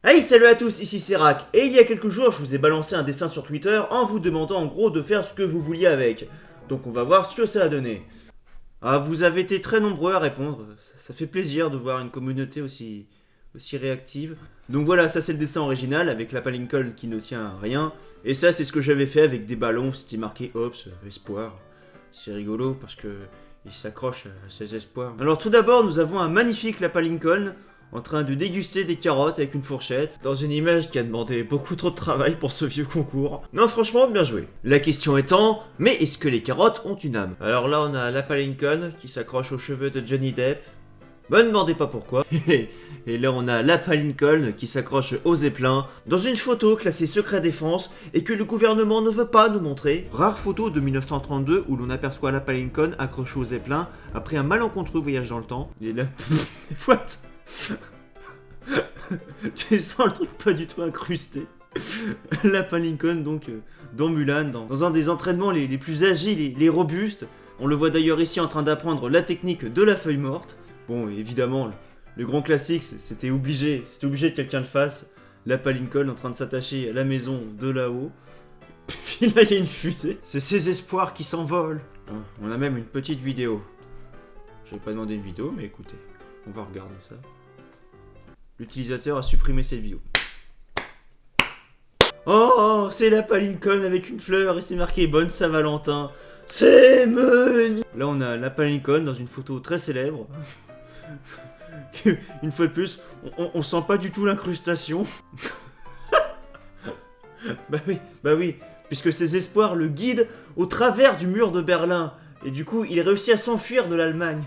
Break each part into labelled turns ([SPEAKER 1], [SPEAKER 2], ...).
[SPEAKER 1] Hey, salut à tous, ici c'est Rack, et il y a quelques jours je vous ai balancé un dessin sur Twitter en vous demandant en gros de faire ce que vous vouliez avec. Donc on va voir ce que ça a donné. Ah, vous avez été très nombreux à répondre, ça fait plaisir de voir une communauté aussi réactive. Donc voilà, ça c'est le dessin original avec la Lincoln qui ne tient à rien, et ça c'est ce que j'avais fait avec des ballons, c'était marqué Ops, espoir. C'est rigolo parce que il s'accroche à ses espoirs. Alors tout d'abord nous avons un magnifique Lapa Lincoln en train de déguster des carottes avec une fourchette, dans une image qui a demandé beaucoup trop de travail pour ce vieux concours. Non, franchement, bien joué. La question étant, mais est-ce que les carottes ont une âme? Alors là, on a Lapa Lincoln qui s'accroche aux cheveux de Johnny Depp. Me demandez pas pourquoi. Et là, on a Lapa Lincoln qui s'accroche aux zeppelins dans une photo classée secret défense et que le gouvernement ne veut pas nous montrer. Rare photo de 1932 où l'on aperçoit Lapa Lincoln accroché aux zeppelins après un malencontreux voyage dans le temps. Et là, what? Tu sens le truc pas du tout incrusté. Lapa Lincoln donc dans Mulan, dans un des entraînements les plus agiles et les robustes. On le voit d'ailleurs ici en train d'apprendre la technique de la feuille morte. Bon, évidemment, le grand classique, c'était obligé que quelqu'un le fasse. Lapa Lincoln en train de s'attacher à la maison de là-haut. Puis là, il y a une fusée. C'est ses espoirs qui s'envolent. On a même une petite vidéo. J'avais pas demandé une vidéo, mais écoutez, on va regarder ça. L'utilisateur a supprimé cette vidéo. Oh, c'est Lapa Lincoln avec une fleur et c'est marqué Bonne Saint-Valentin. C'est menu. Là, on a Lapa Lincoln dans une photo très célèbre. Une fois de plus, on sent pas du tout l'incrustation. Bah oui, puisque ses espoirs le guident au travers du mur de Berlin. Et du coup, il réussit à s'enfuir de l'Allemagne.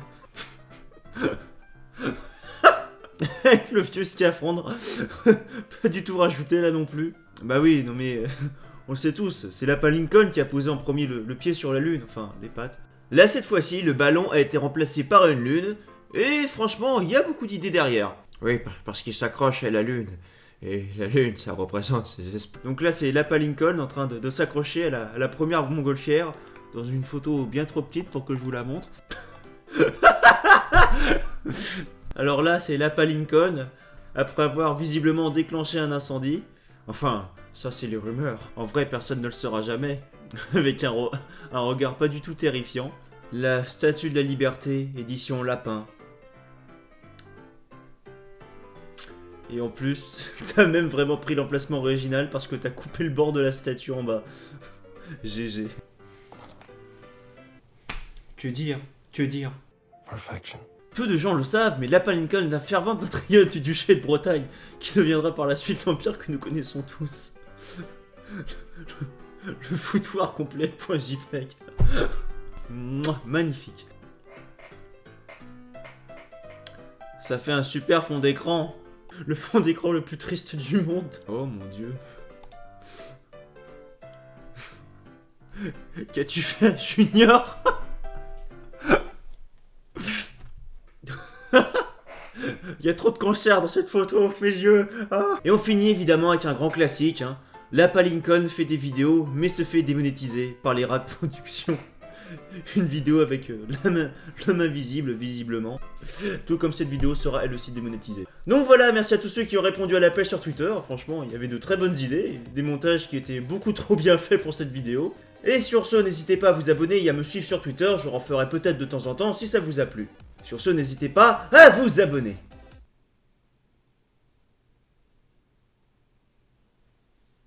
[SPEAKER 1] Avec le vieux scaphandre. Pas du tout rajouté là non plus. Bah oui, non mais on le sait tous, c'est Lapa Lincoln qui a posé en premier le pied sur la lune, enfin les pattes. Là cette fois-ci, le ballon a été remplacé par une lune, et franchement, il y a beaucoup d'idées derrière. Oui, parce qu'il s'accroche à la lune. Et la lune, ça représente ses espoirs. Donc là, c'est Lapa Lincoln en train de s'accrocher à la première montgolfière, dans une photo bien trop petite pour que je vous la montre. Alors là, c'est Lapa Lincoln, après avoir visiblement déclenché un incendie. Enfin, ça c'est les rumeurs. En vrai, personne ne le saura jamais. Avec un regard pas du tout terrifiant. La Statue de la Liberté, édition Lapin. Et en plus, t'as même vraiment pris l'emplacement original parce que t'as coupé le bord de la statue en bas. GG. Que dire?
[SPEAKER 2] Perfection.
[SPEAKER 1] Peu de gens le savent, mais Lapa Lincoln est un fervent patriote du duché de Bretagne, qui deviendra par la suite l'empire que nous connaissons tous. Le foutoir complet.jpg. Magnifique. Ça fait un super fond d'écran. Le fond d'écran le plus triste du monde. Oh mon dieu. Qu'as-tu fait, Junior? Il y a trop de cancer dans cette photo, mes yeux. Ah. Et on finit évidemment avec un grand classique. Lapa Lincoln fait des vidéos, mais se fait démonétiser par les Rack Productions. Une vidéo avec l'homme invisible, visiblement. Tout comme cette vidéo sera elle aussi démonétisée. Donc voilà, merci à tous ceux qui ont répondu à l'appel sur Twitter. Franchement, il y avait de très bonnes idées, des montages qui étaient beaucoup trop bien faits pour cette vidéo. Et sur ce, n'hésitez pas à vous abonner et à me suivre sur Twitter, je referai peut-être de temps en temps si ça vous a plu. Sur ce, n'hésitez pas à vous abonner.